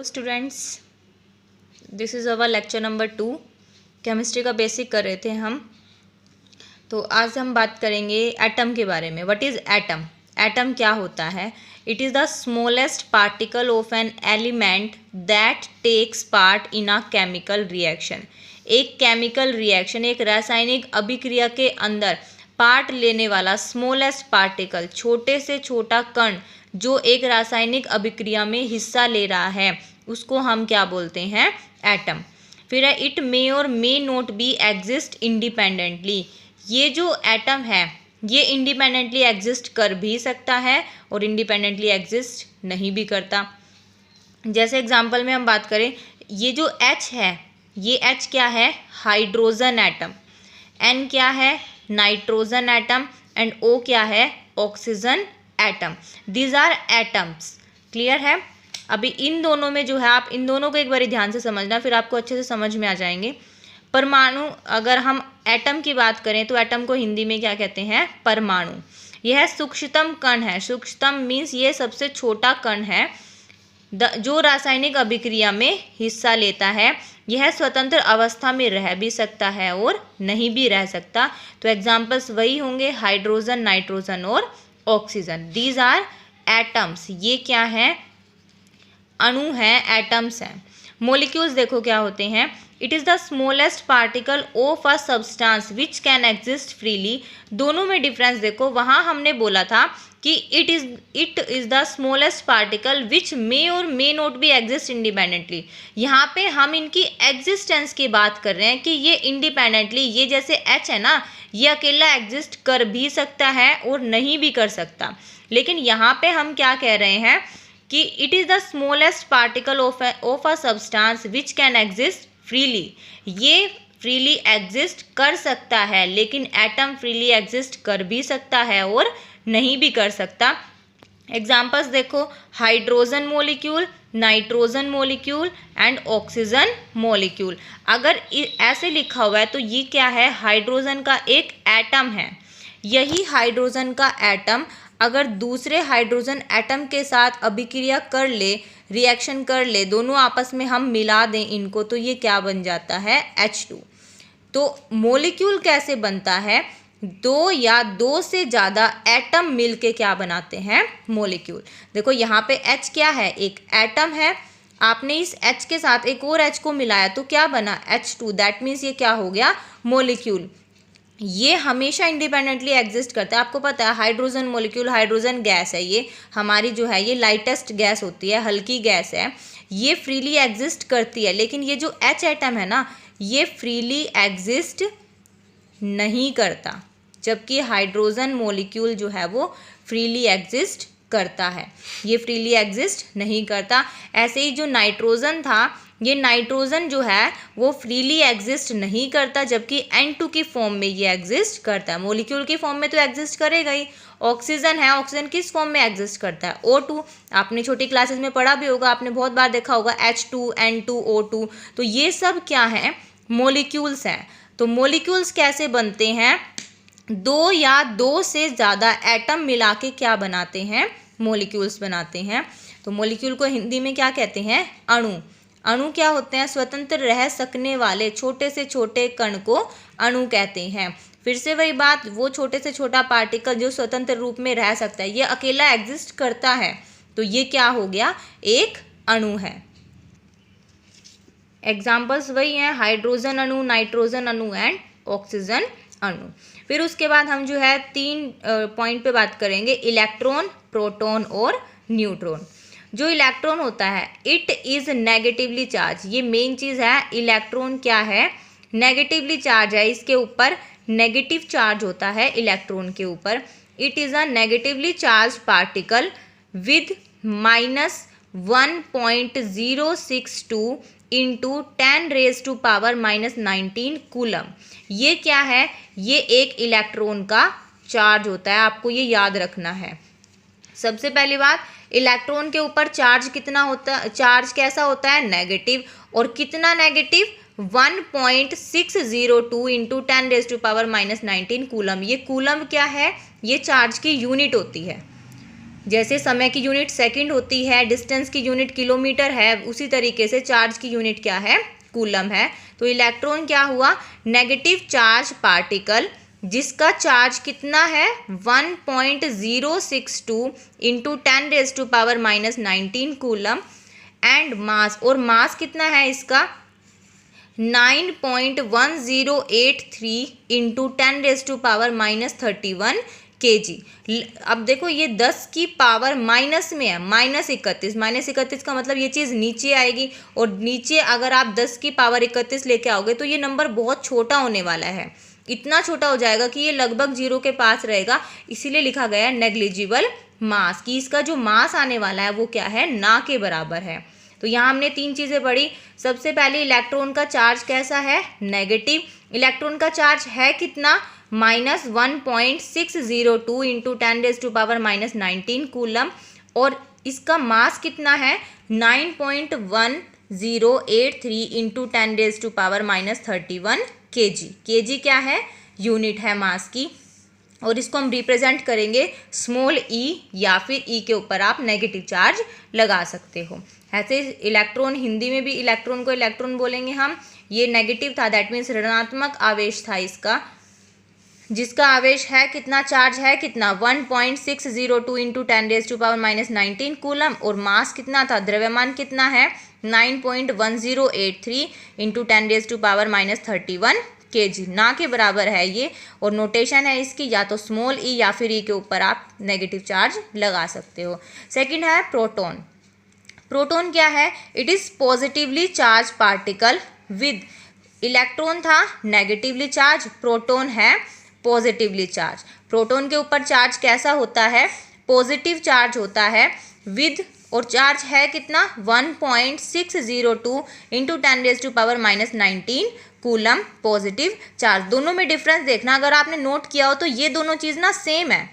Students, this is our lecture number 2। Chemistry का basic कर रहे थे हम। तो आज हम बात करेंगे एटम के बारे में। What is atom? एटम क्या होता है? It is the smallest particle of an element that takes part in a chemical reaction. एक केमिकल रिएक्शन, एक रासायनिक अभिक्रिया के अंदर पार्ट लेने वाला स्मॉलेस्ट पार्टिकल, छोटे से छोटा कण जो एक रासायनिक अभिक्रिया में हिस्सा ले रहा है, उसको हम क्या बोलते हैं? एटम। फिर है इट मे और may not be exist independently. ये जो एटम है ये इंडिपेंडेंटली एग्जिस्ट कर भी सकता है और इंडिपेंडेंटली एग्जिस्ट नहीं भी करता। जैसे एग्जांपल में हम बात करें, ये जो H है, ये H क्या है? Hydrogen atom. N क्या है? Nitrogen atom. एंड O क्या है? Oxygen atom. These are atoms. Clear है? अभी इन दोनों में जो है, आप इन दोनों को एक बार ध्यान से समझना, फिर आपको अच्छे से समझ में आ जाएंगे। परमाणु, अगर हम एटम की बात करें तो एटम को हिंदी में क्या कहते हैं? परमाणु। यह सूक्ष्मतम कण है। सूक्ष्मतम मीन्स ये सबसे छोटा कण है जो रासायनिक अभिक्रिया में हिस्सा लेता है। यह स्वतंत्र अवस्था में रह भी सकता है और नहीं भी रह सकता। तो एग्जाम्पल्स वही होंगे, हाइड्रोजन, नाइट्रोजन और ऑक्सीजन। These are atoms. ये क्या है? अणु हैं, एटम्स हैं। मोलिक्यूल्स देखो क्या होते हैं। It is the smallest particle of a substance which can exist freely. दोनों में डिफरेंस देखो। वहाँ हमने बोला था कि it is the smallest particle which may और may not be exist independently. यहाँ पे हम इनकी एग्जिस्टेंस की बात कर रहे हैं कि ये इंडिपेंडेंटली, ये जैसे H है ना, ये अकेला एग्जिस्ट कर भी सकता है और नहीं भी कर सकता। लेकिन यहाँ पे हम क्या कह रहे हैं कि it is the smallest particle of a substance which can exist freely. ये फ्रीली एग्जिस्ट कर सकता है, लेकिन एटम फ्रीली एग्जिस्ट कर भी सकता है और नहीं भी कर सकता। एग्जाम्पल्स देखो, hydrogen molecule, nitrogen molecule and oxygen molecule. अगर ऐसे लिखा हुआ है तो ये क्या है? हाइड्रोजन का एक एटम है। यही हाइड्रोजन का एटम अगर दूसरे हाइड्रोजन एटम के साथ अभिक्रिया कर ले, रिएक्शन कर ले, दोनों आपस में हम मिला दें इनको, तो ये क्या बन जाता है? H2। तो मोलिक्यूल कैसे बनता है? दो या दो से ज़्यादा एटम मिलके क्या बनाते हैं? मोलिक्यूल। देखो यहाँ पे H क्या है? एक एटम है। आपने इस H के साथ एक और H को मिलाया तो क्या बना? H2। दैट मीन्स ये क्या हो गया? मोलिक्यूल। ये हमेशा इंडिपेंडेंटली एग्जिस्ट करता है। आपको पता है हाइड्रोजन मोलिक्यूल, हाइड्रोजन गैस है, ये हमारी जो है ये लाइटेस्ट गैस होती है, हल्की गैस है, ये फ्रीली एग्जिस्ट करती है। लेकिन ये जो H एटम है ना, ये फ्रीली एग्जिस्ट नहीं करता, जबकि हाइड्रोजन मोलिक्यूल जो है वो फ्रीली एग्जिस्ट करता है। ये फ्रीली एग्जिस्ट नहीं करता। ऐसे ही जो नाइट्रोजन था, ये नाइट्रोजन जो है वो फ्रीली एग्जिस्ट नहीं करता, जबकि N2 की फॉर्म में ये एग्जिस्ट करता है। मोलिक्यूल की फॉर्म में तो एग्जिस्ट करेगा ही। ऑक्सीजन है, ऑक्सीजन किस फॉर्म में एग्जिस्ट करता है? O2। आपने छोटी क्लासेस में पढ़ा भी होगा, आपने बहुत बार देखा होगा H2, N2, O2। तो ये सब क्या है? मोलिक्यूल्स हैं। तो मोलिक्यूल्स कैसे बनते हैं? दो या दो से ज़्यादा एटम मिला के क्या बनाते हैं? मोलिक्यूल्स बनाते हैं। तो मोलिक्यूल को हिंदी में क्या कहते हैं? अणु। अणु क्या होते हैं? स्वतंत्र रह सकने वाले छोटे से छोटे कण को अणु कहते हैं। फिर से वही बात, वो छोटे से छोटा पार्टिकल जो स्वतंत्र रूप में रह सकता है, ये अकेला एग्जिस्ट करता है, तो ये क्या हो गया? एक अणु है। एग्जाम्पल्स वही हैं, हाइड्रोजन अणु, नाइट्रोजन अणु एंड ऑक्सीजन अणु। फिर उसके बाद हम जो है 3 पॉइंट पे बात करेंगे, इलेक्ट्रॉन, प्रोटॉन और न्यूट्रॉन। जो इलेक्ट्रॉन होता है, इट इज़ नेगेटिवली चार्ज। ये मेन चीज़ है। इलेक्ट्रॉन क्या है? नेगेटिवली चार्ज है। इसके ऊपर नेगेटिव चार्ज होता है इलेक्ट्रॉन के ऊपर। It is a negatively charge particle with -1.062 into 10⁻⁻19 coulomb. ये क्या है? ये एक इलेक्ट्रॉन का चार्ज होता है। आपको ये याद रखना है। सबसे पहली बात, इलेक्ट्रॉन के ऊपर चार्ज कितना होता है? चार्ज कैसा होता है? नेगेटिव। और कितना नेगेटिव? 1.602 into 10⁻⁻19 coulomb. ये कूलम क्या है? ये चार्ज की यूनिट होती है। जैसे समय की यूनिट सेकंड होती है, डिस्टेंस की यूनिट किलोमीटर है, उसी तरीके से चार्ज की यूनिट क्या है, कूलम है। तो इलेक्ट्रॉन क्या हुआ, नेगेटिव चार्ज पार्टिकल जिसका चार्ज कितना है 1.062 इंटू 10⁻⁻19 कूलम एंड मास, और मास कितना है इसका 9.1083 इंटू 10⁻⁻31 kg। अब देखो ये 10 की पावर माइनस में है, -31 का मतलब ये चीज़ नीचे आएगी, और नीचे अगर आप 10 की पावर 31 लेके आओगे तो ये नंबर बहुत छोटा होने वाला है, इतना छोटा हो जाएगा कि ये लगभग जीरो के पास रहेगा। इसीलिए लिखा गया है नेग्लिजिबल मास, कि इसका जो मास आने वाला है वो क्या है, ना के बराबर है। तो यहाँ हमने 3 चीज़ें पढ़ी। सबसे पहले इलेक्ट्रॉन का चार्ज कैसा है, नेगेटिव। इलेक्ट्रॉन का चार्ज है कितना, -1.602 इंटू 10⁻⁻19 कूलम, और इसका मास कितना है 9.1083 इंटू 10⁻⁻31 kg। kg क्या है, यूनिट है मास की, और इसको हम रिप्रेजेंट करेंगे स्मॉल ई, या फिर ई के ऊपर आप नेगेटिव चार्ज लगा सकते हो। ऐसे इलेक्ट्रॉन, हिंदी में भी इलेक्ट्रॉन को इलेक्ट्रॉन बोलेंगे हम। ये नेगेटिव था, दैट मीन्स ऋणात्मक आवेश था इसका, जिसका आवेश है कितना, चार्ज है कितना 1.602 इंटू 10⁻⁻19 कूलम, और मास कितना था, द्रव्यमान कितना है 9.1083 इंटू 10⁻⁻31 kg, ना के बराबर है ये। और नोटेशन है इसकी, या तो स्मॉल ई या फिर ई के ऊपर आप नेगेटिव चार्ज लगा सकते हो। सेकंड है प्रोटॉन। प्रोटॉन क्या है, it is positively charge particle with, electron था नेगेटिवली चार्ज, प्रोटॉन है पॉजिटिवली चार्ज। प्रोटॉन के ऊपर चार्ज कैसा होता है, पॉजिटिव चार्ज होता है विद, और चार्ज है कितना 1.602 इंटू 10⁻⁻19 कूलम पॉजिटिव चार्ज। दोनों में डिफरेंस देखना, अगर आपने नोट किया हो तो ये दोनों चीज़ ना सेम है,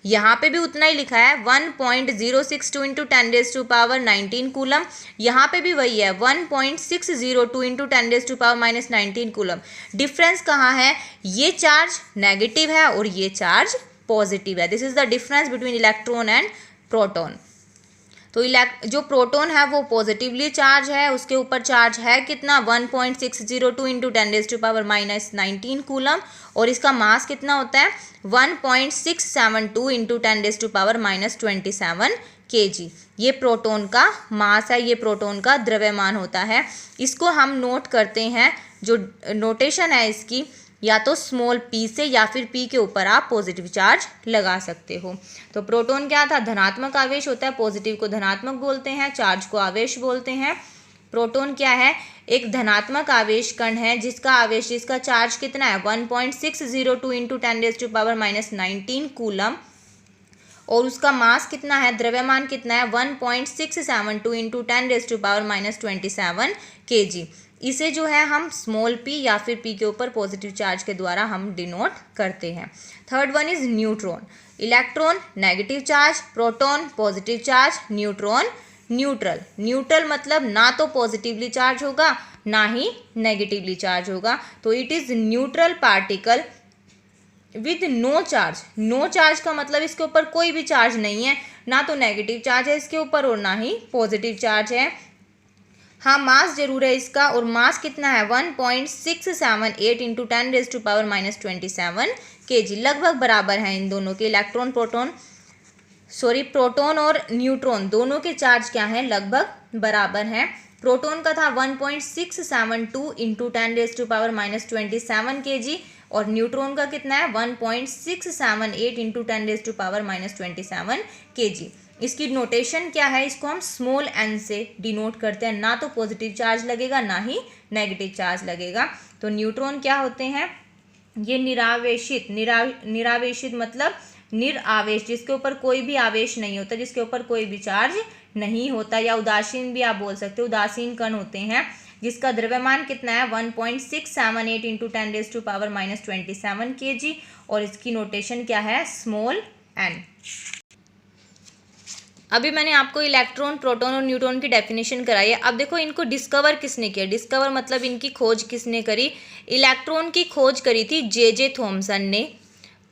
यहाँ पे भी उतना ही लिखा है 1.062 इंटू 10⁻19 कूलम, यहाँ पे भी वही है 1.602 इंटू 10⁻⁻19 कूलम। डिफरेंस कहाँ है, ये चार्ज नेगेटिव है और ये चार्ज पॉजिटिव है। This is the difference between electron and proton. तो जो प्रोटॉन है वो पॉजिटिवली चार्ज है, उसके ऊपर चार्ज है कितना 1.602 इंटू 10⁻⁻19 कूलम, और इसका मास कितना होता है 1.672 इंटू 10⁻⁻27 kg। ये प्रोटॉन का मास है, ये प्रोटॉन का द्रव्यमान होता है। इसको हम नोट करते हैं, जो नोटेशन है इसकी, या तो स्मॉल p से या फिर p के ऊपर आप पॉजिटिव चार्ज लगा सकते हो। तो प्रोटॉन क्या था, धनात्मक आवेश होता है, पॉजिटिव को धनात्मक बोलते हैं, चार्ज को आवेश बोलते हैं। प्रोटॉन क्या है, एक धनात्मक आवेश कण है जिसका आवेश, जिसका चार्ज कितना है 1.602 इंटू 10⁻⁻19 कूलम, और उसका मास कितना है, द्रव्यमान कितना है 1.672 इंटू 10⁻⁻27 kg। इसे जो है हम स्मॉल p या फिर p के ऊपर पॉजिटिव चार्ज के द्वारा हम डिनोट करते हैं। Third one is neutron. Electron negative charge, proton positive charge, neutron neutral. Neutral मतलब ना तो पॉजिटिवली चार्ज होगा ना ही नेगेटिवली चार्ज होगा। तो it is neutral particle with no charge. No charge का मतलब इसके ऊपर कोई भी चार्ज नहीं है, ना तो नेगेटिव चार्ज है इसके ऊपर और ना ही पॉजिटिव चार्ज है। हाँ, मास जरूर है इसका, और मास कितना है 1.678 इंटू 10⁻⁻27 kg, लगभग बराबर है इन दोनों के। इलेक्ट्रॉन प्रोटॉन और न्यूट्रॉन दोनों के चार्ज क्या हैं, लगभग बराबर हैं। प्रोटॉन का था 1.672 इंटू 10⁻⁻27 kg, और न्यूट्रॉन का कितना है 1.678 इंटू 10⁻⁻27 kg। इसकी नोटेशन क्या है, इसको हम स्मॉल n से डिनोट करते हैं, ना तो पॉजिटिव चार्ज लगेगा ना ही नेगेटिव चार्ज लगेगा। तो न्यूट्रॉन क्या होते हैं, ये निरावेशित, निरावेशित मतलब निरावेश, जिसके ऊपर कोई भी आवेश नहीं होता, जिसके ऊपर कोई भी चार्ज नहीं होता, या उदासीन भी आप बोल सकते हो, उदासीन कण होते हैं, जिसका द्रव्यमान कितना है 1.678 इंटू 10⁻⁻27 kg, और इसकी नोटेशन क्या है, स्मॉल n। अभी मैंने आपको इलेक्ट्रॉन, प्रोटॉन और न्यूट्रॉन की डेफिनेशन कराई है। अब देखो इनको डिस्कवर किसने किया, डिस्कवर मतलब इनकी खोज किसने करी। इलेक्ट्रॉन की खोज करी थी जे थॉमसन ने,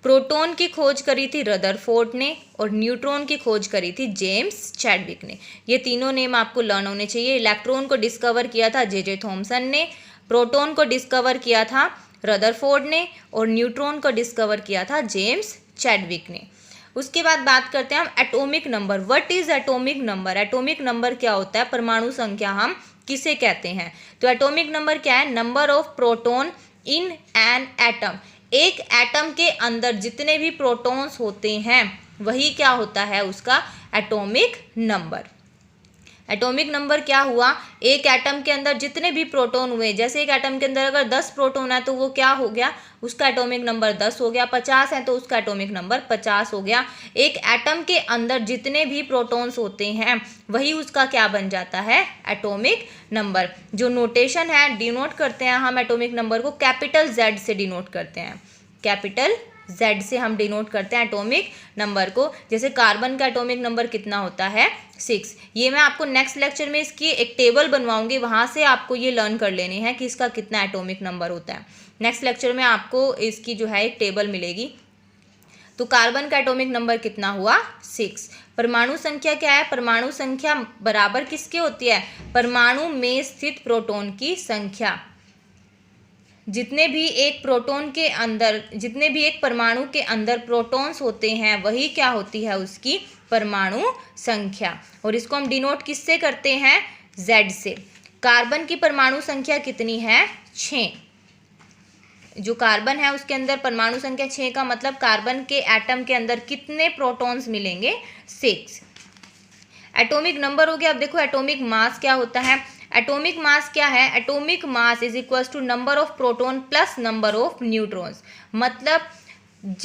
प्रोटॉन की खोज करी थी रदरफोर्ड ने और न्यूट्रॉन की खोज करी थी जेम्स चैडविक ने। ये तीनों नेम आपको लर्न होने चाहिए। इलेक्ट्रॉन को डिस्कवर किया था जे थॉमसन ने, प्रोटॉन को डिस्कवर किया था रदरफोर्ड ने और न्यूट्रॉन को डिस्कवर किया था जेम्स चैडविक ने। उसके बाद बात करते हैं हम atomic number. What is atomic number? Atomic number क्या होता है? परमाणु संख्या हम किसे कहते हैं? तो एटॉमिक नंबर क्या है? Number of proton in an atom. एक एटम के अंदर जितने भी प्रोटॉन्स होते हैं वही क्या होता है? उसका एटॉमिक नंबर। एटॉमिक नंबर क्या हुआ? एक एटम के अंदर जितने भी प्रोटॉन हुए, जैसे एक एटम के अंदर अगर 10 प्रोटॉन है तो वो क्या हो गया? उसका एटॉमिक नंबर 10 हो गया। 50 है तो उसका एटॉमिक नंबर 50 हो गया। एक एटम के अंदर जितने भी प्रोटॉन्स होते हैं वही उसका क्या बन जाता है? Atomic number. जो नोटेशन है, डिनोट करते हैं हम एटॉमिक नंबर को कैपिटल Z से डिनोट करते हैं। कैपिटल Z से हम डिनोट करते हैं एटॉमिक नंबर को। जैसे कार्बन का एटॉमिक नंबर कितना होता है? 6। ये मैं आपको नेक्स्ट लेक्चर में इसकी एक टेबल बनवाऊंगी, वहाँ से आपको ये लर्न कर लेनी है कि इसका कितना एटॉमिक नंबर होता है। नेक्स्ट लेक्चर में आपको इसकी जो है एक टेबल मिलेगी। तो कार्बन का एटॉमिक नंबर कितना हुआ? 6। परमाणु संख्या क्या है? परमाणु संख्या बराबर किसके होती है? परमाणु में स्थित प्रोटॉन की संख्या। जितने भी एक परमाणु के अंदर प्रोटॉन्स होते हैं वही क्या होती है? उसकी परमाणु संख्या। और इसको हम डिनोट किससे करते हैं? Z से। कार्बन की परमाणु संख्या कितनी है? 6। जो कार्बन है उसके अंदर परमाणु संख्या 6 का मतलब कार्बन के एटम के अंदर कितने प्रोटॉन्स मिलेंगे? 6। एटॉमिक नंबर हो गया। अब देखो एटॉमिक मास क्या होता है? एटॉमिक मास क्या है? Atomic mass is equals to number of proton plus number of neutrons. मतलब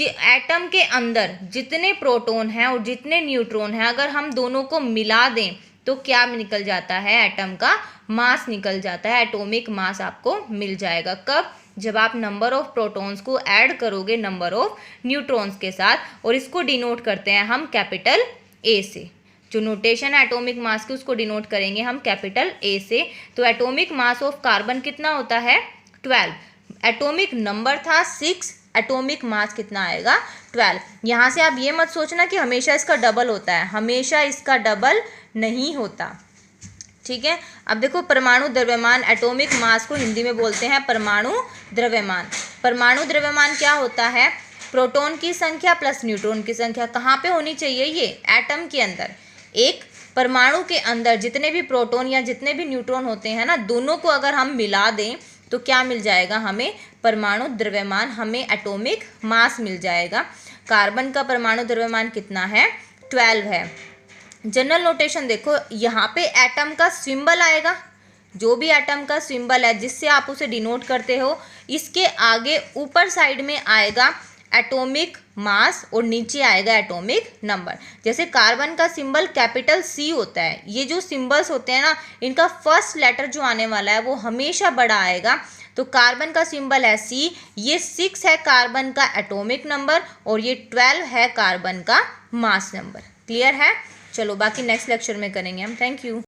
एटम के अंदर जितने प्रोटॉन हैं और जितने न्यूट्रॉन हैं अगर हम दोनों को मिला दें तो क्या निकल जाता है? एटम का मास निकल जाता है। एटॉमिक मास आपको मिल जाएगा। कब? जब आप नंबर ऑफ प्रोटॉन्स को ऐड करोगे नंबर ऑफ न्यूट्रॉन्स के साथ। और इसको डिनोट करते हैं हम कैपिटल A से। जो नोटेशन है एटॉमिक मास की उसको डिनोट करेंगे हम कैपिटल A से। तो एटॉमिक मास ऑफ कार्बन कितना होता है? 12। एटॉमिक नंबर था 6, एटॉमिक मास कितना आएगा? 12। यहाँ से आप ये मत सोचना कि हमेशा इसका डबल होता है, हमेशा इसका डबल नहीं होता। ठीक है। अब देखो परमाणु द्रव्यमान, एटॉमिक मास को हिंदी में बोलते हैं परमाणु द्रव्यमान। परमाणु द्रव्यमान क्या होता है? प्रोटॉन की संख्या प्लस न्यूट्रॉन की संख्या। कहाँ पे होनी चाहिए? ये एटम के अंदर। एक परमाणु के अंदर जितने भी प्रोटॉन या जितने भी न्यूट्रॉन होते हैं ना, दोनों को अगर हम मिला दें तो क्या मिल जाएगा हमें? परमाणु द्रव्यमान, हमें एटॉमिक मास मिल जाएगा। कार्बन का परमाणु द्रव्यमान कितना है? 12 है। जनरल नोटेशन देखो, यहाँ पे एटम का सिंबल आएगा। जो भी एटम का सिंबल है जिससे आप उसे डिनोट करते हो, इसके आगे ऊपर साइड में आएगा एटॉमिक मास और नीचे आएगा एटॉमिक नंबर। जैसे कार्बन का सिंबल कैपिटल C होता है। ये जो सिंबल्स होते हैं ना, इनका फर्स्ट लेटर जो आने वाला है वो हमेशा बड़ा आएगा। तो कार्बन का सिंबल है C। ये 6 है कार्बन का एटॉमिक नंबर और ये 12 है कार्बन का मास नंबर। क्लियर है? चलो बाकी नेक्स्ट लेक्चर में करेंगे हम। Thank you.